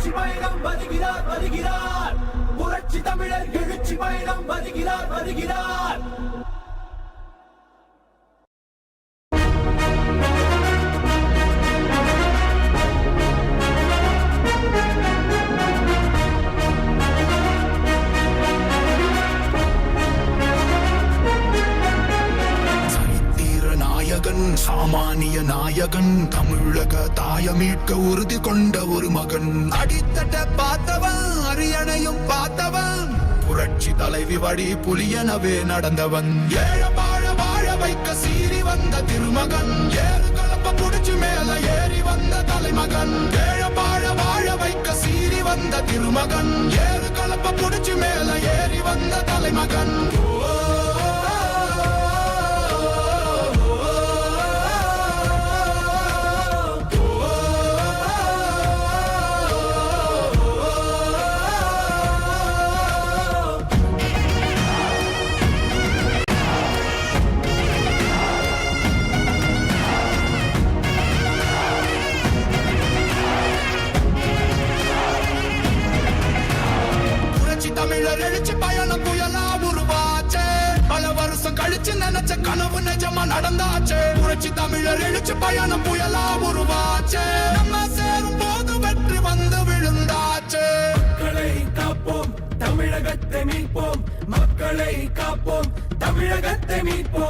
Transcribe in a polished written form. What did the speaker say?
எழுச்சி பயணம் வருகிறார் வருகிறார். புரட்சி தமிழர் எழுச்சி பயணம் வருகிறார் வருகிறார். சாமானிய நாயகன், தமிழக தாய மீட்க உறுதி கொண்ட ஒரு மகன். அடித்தட்ட பார்த்தவன், அரியணையும் பார்த்தவன், புரட்சி தலைவி வழி புலியனவே நடந்தவன். ஏழ வாழ வாழ வைக்க சீறி வந்த திருமகன், ஏறு கலப்ப புடிச்சு மேல ஏறி வந்த தலைமகன். ஏழ வாழ வாழ வைக்க சீறி வந்த திருமகன், ஏறு கலப்ப புடிச்சு மேல ஏறி வந்த தலைமகன். தமிழர் எழுச்சி பயணம் புயலா உருவாச்சே, பல வருஷம் கழிச்சு நினைச்ச கனவு நிஜமா நடந்தாச்சே. புரட்சி தமிழர் எழுச்சி பயணம் புயலா உருவாச்சே, நம்ம சேரும் போது வெற்றி வந்து விழுந்தாச்சே. மக்களை காப்போம், தமிழகத்தை மீட்போம். மக்களை காப்போம், தமிழகத்தை மீட்போம்.